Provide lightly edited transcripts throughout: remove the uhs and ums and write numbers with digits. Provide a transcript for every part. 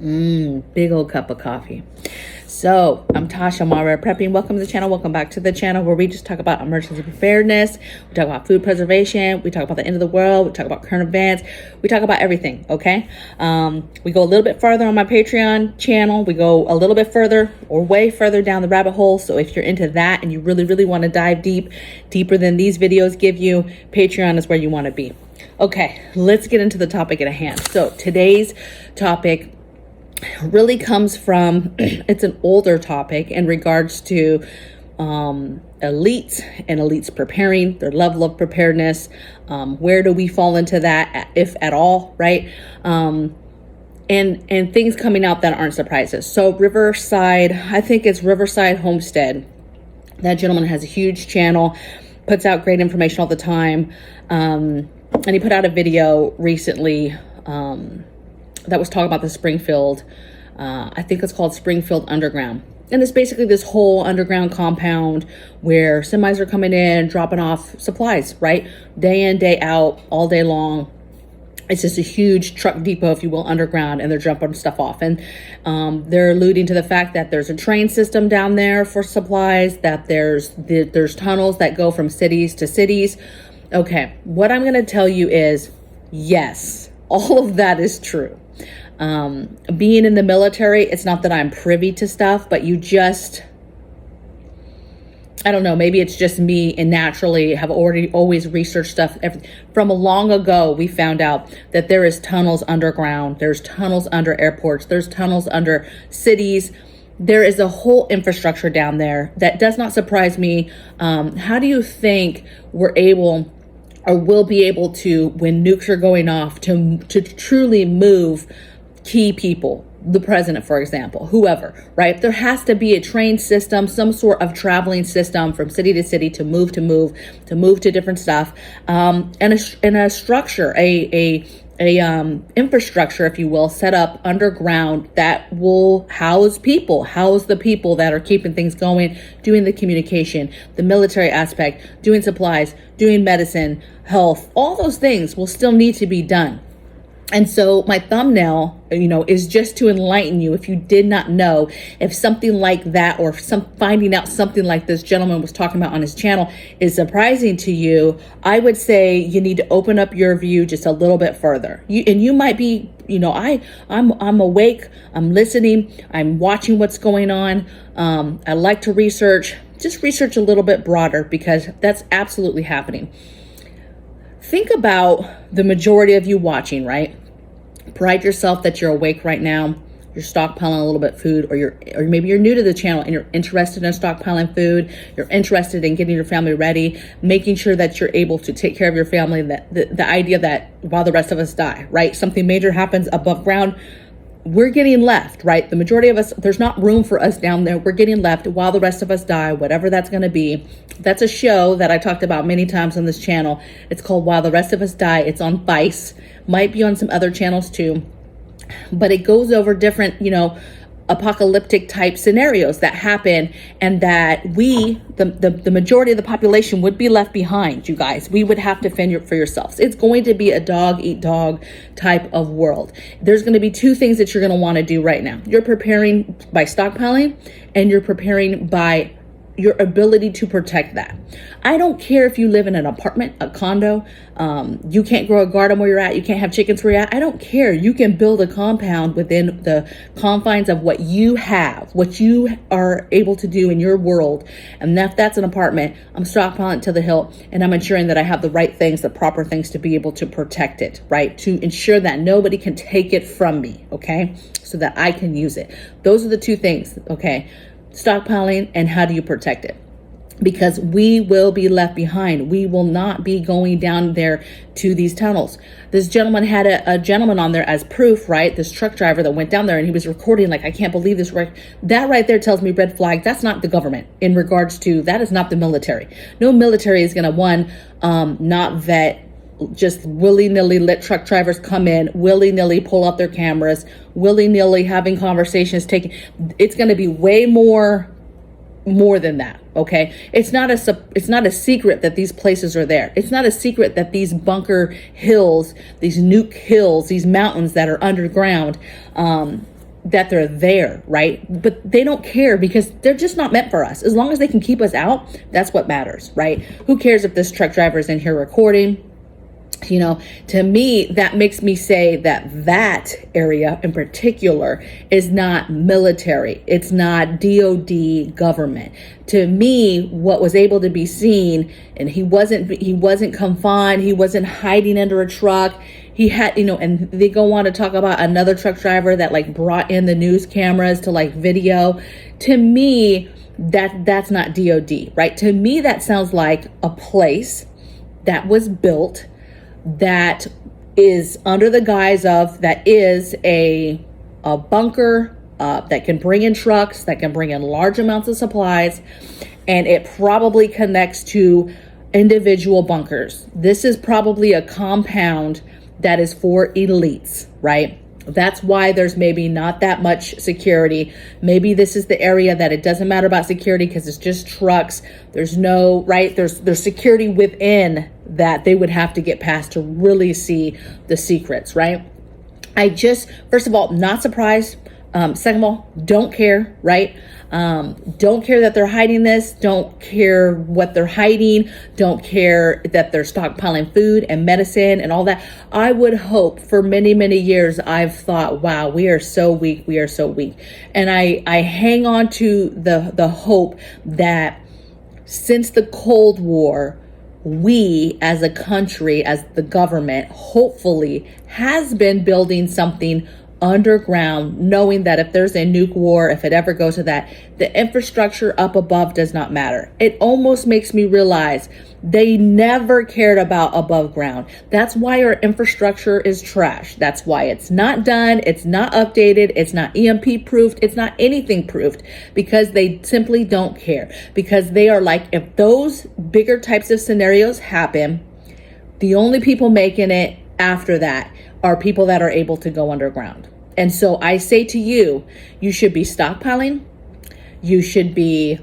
Big old cup of coffee. So I'm Tasha, MIRA Prepping. Welcome to the channel. Welcome back to the channel where we just talk about emergency preparedness. We talk about food preservation. We talk about the end of the world. We talk about current events. We talk about everything, okay? We go a little bit further on my Patreon channel. We go a little bit further or way further down the rabbit hole. So if you're into that and you really want to dive deeper than these videos give you, Patreon is where you want to be. Okay, let's get into the topic at hand. So today's topic really comes from, it's an older topic in regards to elites and elites preparing, their level of preparedness. Where do we fall into that, if at all, right? And things coming out that aren't surprises. So Riverside, I think it's Riverside Homestead. That gentleman has a huge channel, puts out great information all the time. And he put out a video recently that was talking about the Springfield, I think it's called Springfield Underground. And it's basically this whole underground compound where semis are coming in, dropping off supplies, right? Day in, day out, all day long. It's just a huge truck depot, if you will, underground, and they're jumping stuff off. And they're alluding to the fact that there's a train system down there for supplies, that there's tunnels that go from cities to cities. Okay, what I'm going to tell you is, yes, all of that is true. Being in the military, it's not that I'm privy to stuff, but you just, I don't know, maybe it's just me and naturally have always researched stuff. From long ago, we found out that there is tunnels underground. There's tunnels under airports. There's tunnels under cities. There is a whole infrastructure down there that does not surprise me. How do you think we're able or will be able to, when nukes are going off, to truly move key people, the president, for example, whoever, right? There has to be a train system, some sort of traveling system from city to city to move to different stuff, and a structure, a infrastructure, if you will, set up underground that will house the people that are keeping things going, doing the communication, the military aspect, doing supplies, doing medicine, health. All those things will still need to be done. And so my thumbnail, is just to enlighten you, if you did not know, if something like that or finding out something like this gentleman was talking about on his channel is surprising to you, I would say you need to open up your view just a little bit further. You might be, I'm awake, I'm listening, I'm watching what's going on. I like to just research a little bit broader because that's absolutely happening. Think about the majority of you watching, right? Pride yourself that you're awake right now. You're stockpiling a little bit of food, or maybe you're new to the channel and you're interested in stockpiling food. You're interested in getting your family ready, making sure that you're able to take care of your family. That the idea that while the rest of us die, right? Something major happens above ground, we're getting left, right? The majority of us, there's not room for us down there. We're getting left while the rest of us die, whatever that's going to be. That's a show that I talked about many times on this channel. It's called While the Rest of Us Die. It's on Vice, might be on some other channels too, but it goes over different, apocalyptic type scenarios that happen, and that the majority of the population would be left behind. You guys, we would have to fend for yourselves. It's going to be a dog eat dog type of world. There's going to be two things that you're going to want to do right now. You're preparing by stockpiling, and you're preparing by your ability to protect that. I don't care if you live in an apartment, a condo, you can't grow a garden where you're at, you can't have chickens where you're at. I don't care. You can build a compound within the confines of what you have, what you are able to do in your world. And if that's an apartment, I'm stockpiling to the hilt, and I'm ensuring that I have the right things, the proper things to be able to protect it, right? To ensure that nobody can take it from me, okay? So that I can use it. Those are the two things, okay? Stockpiling and how do you protect it? Because we will be left behind. We will not be going down there to these tunnels. This gentleman had a gentleman on there as proof, right? This truck driver that went down there and he was recording like, I can't believe this. That right there tells me red flag. That's not the government in regards to, that is not the military. No military is going to, not vet, just willy-nilly let truck drivers come in, willy-nilly pull out their cameras, willy-nilly having conversations, it's going to be way more than that. Okay. It's not a secret that these places are there. It's not a secret that these bunker hills, these nuke hills, these mountains that are underground, that they're there, right? But they don't care because they're just not meant for us. As long as they can keep us out, that's what matters, right? Who cares if this truck driver is in here recording? You know, to me, that makes me say that that area in particular is not military. It's not DOD government. To me, what was able to be seen, and he wasn't confined. He wasn't hiding under a truck. He had, you know, and they go on to talk about another truck driver that like brought in the news cameras to like video. To me, that's not DOD, right? To me, that sounds like a place that was built that is under the guise of, that is a bunker that can bring in trucks, that can bring in large amounts of supplies, and it probably connects to individual bunkers. This is probably a compound that is for elites, right? That's why there's maybe not that much security. Maybe this is the area that it doesn't matter about security because it's just trucks. There's no, right? There's security within that they would have to get past to really see the secrets, right? First of all, not surprised. Second of all, don't care, right? Don't care that they're hiding this. Don't care what they're hiding. Don't care that they're stockpiling food and medicine and all that. I would hope, for many, many years, I've thought, wow, we are so weak. We are so weak. And I hang on to the hope that since the Cold War, we as a country, as the government, hopefully has been building something underground, knowing that if there's a nuke war, if it ever goes to that, the infrastructure up above does not matter. It almost makes me realize they never cared about above ground. That's why our infrastructure is trash. That's why it's not done. It's not updated. It's not EMP proofed. It's not anything proofed, because they simply don't care. Because they are like, if those bigger types of scenarios happen, the only people making it after that are people that are able to go underground. And so I say to you, you should be stockpiling. You should be,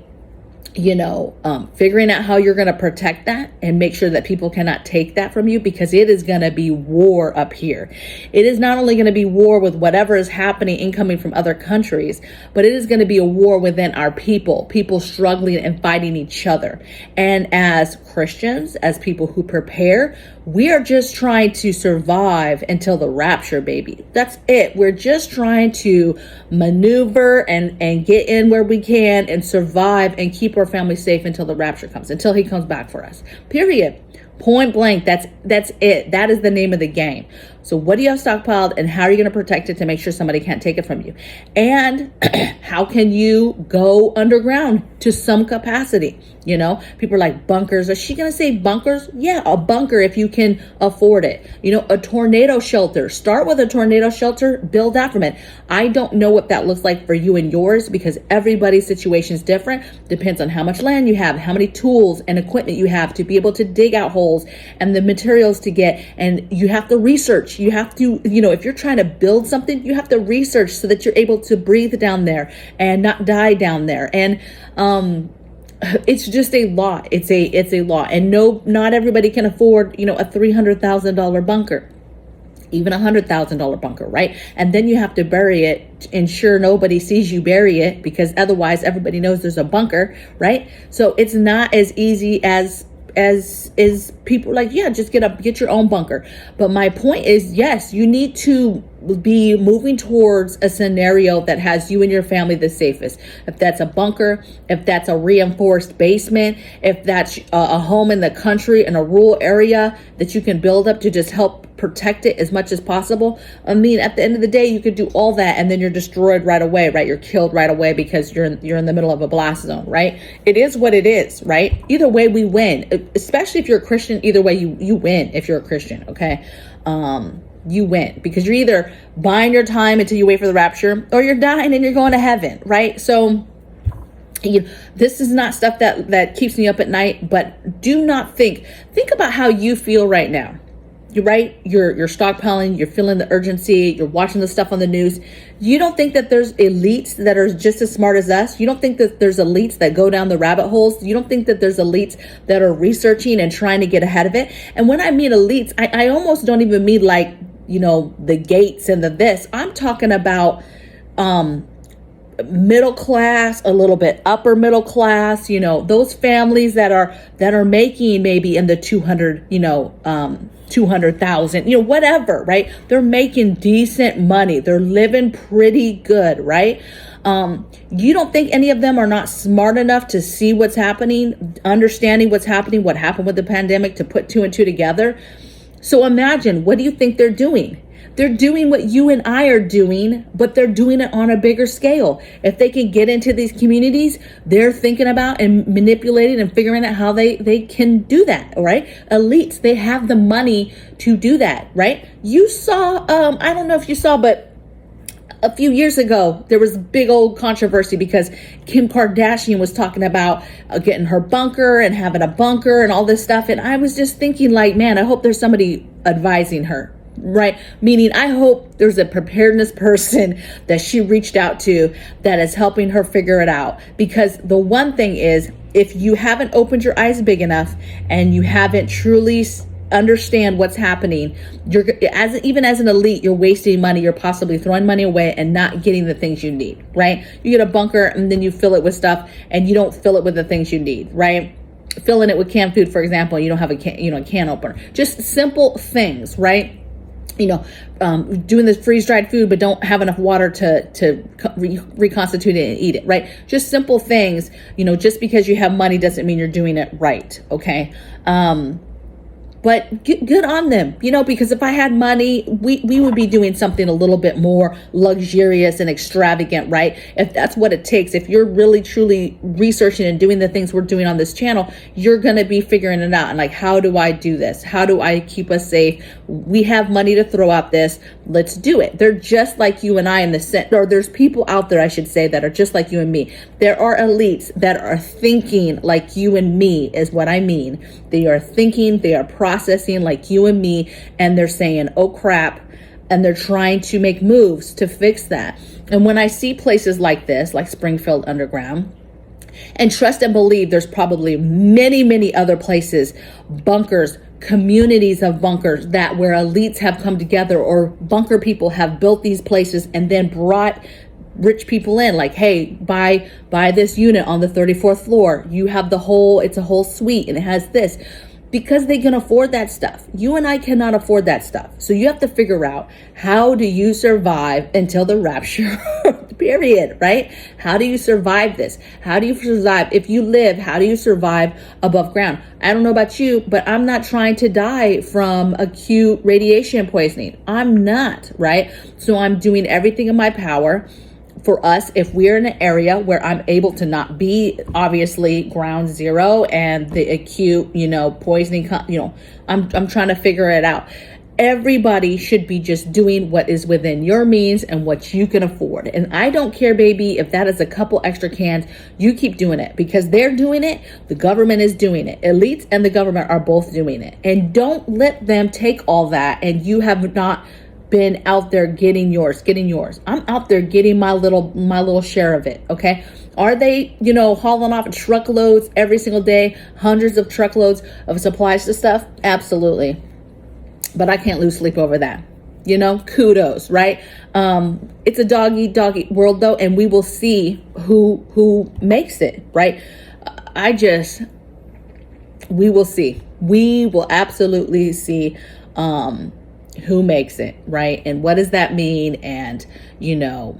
figuring out how you're going to protect that and make sure that people cannot take that from you, because it is going to be war up here. It is not only going to be war with whatever is happening incoming from other countries, but it is going to be a war within our people struggling and fighting each other. And as Christians, as people who prepare, we are just trying to survive until the rapture, baby. That's it. We're just trying to maneuver and get in where we can and survive and keep our family safe until the rapture comes, until he comes back for us. Period. Point blank. That's it. That is the name of the game. So what do you have stockpiled, and how are you going to protect it to make sure somebody can't take it from you? And how can you go underground to some capacity? People are like, bunkers. Is she going to say bunkers? Yeah, a bunker if you can afford it. A tornado shelter. Start with a tornado shelter, build out from it. I don't know what that looks like for you and yours, because everybody's situation is different. Depends on how much land you have, how many tools and equipment you have to be able to dig out holes, and the materials to get. And you have to research. You have to, if you're trying to build something, you have to research so that you're able to breathe down there and not die down there. And, it's just a lot. It's a lot. And no, not everybody can afford, a $300,000 bunker, even $100,000 bunker, right? And then you have to bury it, ensure nobody sees you bury it, because otherwise everybody knows there's a bunker, right? So it's not as easy as is people like, yeah, just get your own bunker. But my point is, yes, you need to be moving towards a scenario that has you and your family the safest. If that's a bunker, if that's a reinforced basement, if that's a home in the country in a rural area that you can build up to just help protect it as much as possible. I mean, at the end of the day, you could do all that and then you're destroyed right away, right? You're killed right away because you're in the middle of a blast zone, right? It is what it is, right? Either way, we win. Especially if you're a Christian, either way, you win if you're a Christian, okay? You win, because you're either buying your time until you wait for the rapture, or you're dying and you're going to heaven, right? So this is not stuff that keeps me up at night, but do not think about how you feel right now. You're right. You're stockpiling. You're feeling the urgency. You're watching the stuff on the news. You don't think that there's elites that are just as smart as us? You don't think that there's elites that go down the rabbit holes? You don't think that there's elites that are researching and trying to get ahead of it? And when I mean elites, I almost don't even mean like, the Gates and the this. I'm talking about middle class, a little bit upper middle class, those families that are making maybe in the 200,000, whatever, right? They're making decent money. They're living pretty good, right? You don't think any of them are not smart enough to see what's happening, understanding what's happening, what happened with the pandemic, to put two and two together? So imagine, what do you think they're doing? They're doing what you and I are doing, but they're doing it on a bigger scale. If they can get into these communities, they're thinking about and manipulating and figuring out how they can do that, right? Elites, they have the money to do that, right? You saw, I don't know if you saw, but a few years ago, there was a big old controversy because Kim Kardashian was talking about getting her bunker and having a bunker and all this stuff. And I was just thinking, like, man, I hope there's somebody advising her. Right? Meaning, I hope there's a preparedness person that she reached out to that is helping her figure it out. Because the one thing is, if you haven't opened your eyes big enough and you haven't truly understand what's happening, even as an elite, you're wasting money. You're possibly throwing money away and not getting the things you need, right? You get a bunker and then you fill it with stuff and you don't fill it with the things you need, right? Filling it with canned food, for example, you don't have a can opener. Just simple things, right? Doing this freeze-dried food, but don't have enough water to reconstitute it and eat it, right? Just simple things. Just because you have money doesn't mean you're doing it right, okay? But good on them, because if I had money, we would be doing something a little bit more luxurious and extravagant, right? If that's what it takes, if you're really truly researching and doing the things we're doing on this channel, you're going to be figuring it out. And like, how do I do this? How do I keep us safe? We have money to throw out this. Let's do it. They're just like you and I in the sense, or there's people out there, I should say, that are just like you and me. There are elites that are thinking like you and me is what I mean. They are thinking, they are processing like you and me, and they're saying, oh crap, and they're trying to make moves to fix that. And when I see places like this, like Springfield Underground, and trust and believe there's probably many, many other places, bunkers, communities of bunkers that where elites have come together, or bunker people have built these places and then brought rich people in, like, hey, buy this unit on the 34th floor. You have it's a whole suite and it has this, because they can afford that stuff. You and I cannot afford that stuff. So you have to figure out, how do you survive until the rapture, period, right? How do you survive this? How do you survive? If you live, how do you survive above ground? I don't know about you, but I'm not trying to die from acute radiation poisoning. I'm not, right? So I'm doing everything in my power for us, if we're in an area where I'm able to not be obviously ground zero and the acute, poisoning, I'm trying to figure it out. Everybody should be just doing what is within your means and what you can afford. And I don't care, baby, if that is a couple extra cans, you keep doing it, because they're doing it. The government is doing it. Elites and the government are both doing it. And don't let them take all that and you have not been out there getting yours. I'm out there getting my little share of it. Okay. Are they, hauling off truckloads every single day, hundreds of truckloads of supplies to stuff? Absolutely. But I can't lose sleep over that. Kudos, right? It's a dog eat world though. And we will see who makes it, right? We will see. We will absolutely see, who makes it, right? And what does that mean? And I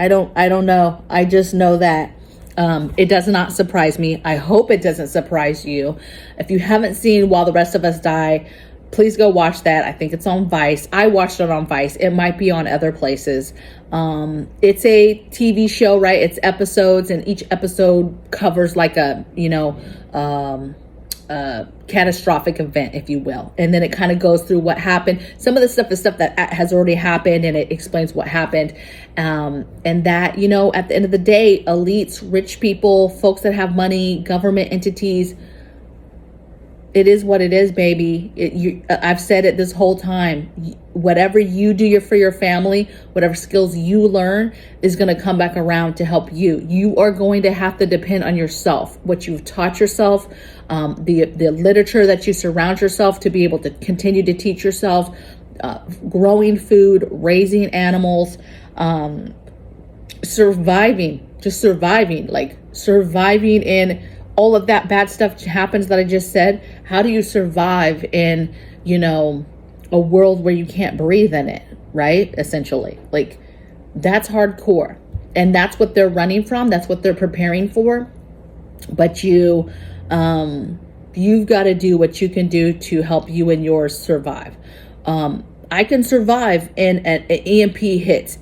don't know. I just know that it does not surprise me. I hope it doesn't surprise you. If you haven't seen While the Rest of Us Die, please go watch that. I think it's on Vice. I watched it on Vice. It might be on other places. It's a TV show, right? It's episodes, and each episode covers like a catastrophic event, if you will. And then it kind of goes through what happened. Some of the stuff is stuff that has already happened, and it explains what happened. And that, at the end of the day, elites, rich people, folks that have money, government entities, it is what it is, baby. I've said it this whole time. Whatever you do for your family, whatever skills you learn is going to come back around to help you. You are going to have to depend on yourself, what you've taught yourself, the literature that you surround yourself to be able to continue to teach yourself, growing food, raising animals, surviving, just surviving, like surviving in all of that bad stuff happens that I just said. How do you survive in, you know, a world where you can't breathe in it, right? Essentially, like that's hardcore. And that's what they're running from. That's what they're preparing for. But you've got to do what you can do to help you and yours survive. I can survive in an EMP hits.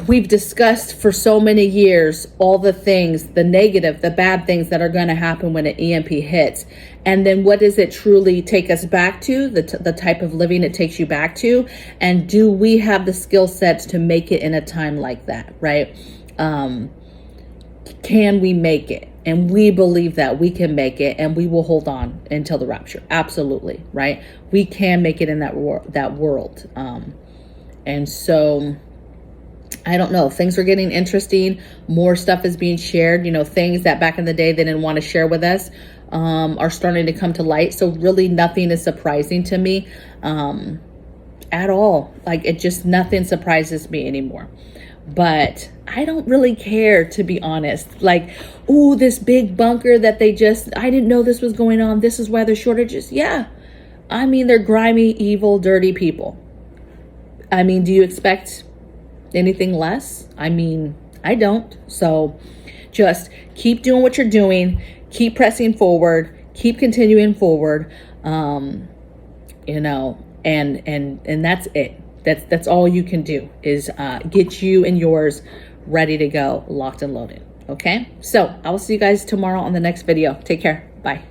We've discussed for so many years all the things, the negative, the bad things that are going to happen when an EMP hits. And then what does it truly take us back to? The type of living it takes you back to. And do we have the skill sets to make it in a time like that, right? Can we make it? And we believe that we can make it, and we will hold on until the rapture. Absolutely, right? We can make it in that world. And so I don't know. Things are getting interesting. More stuff is being shared. You know, things that back in the day they didn't want to share with us are starting to come to light. So really nothing is surprising to me at all. Like it just, nothing surprises me anymore. But I don't really care, to be honest. Like, oh, this big bunker that I didn't know this was going on. This is why there's shortages. Yeah. I mean, they're grimy, evil, dirty people. I mean, do you expect anything less? I mean, I don't. So just keep doing what you're doing, keep pressing forward, keep continuing forward. You know, and that's it. That's all you can do is get you and yours ready to go, locked and loaded. Okay. So I will see you guys tomorrow on the next video. Take care. Bye.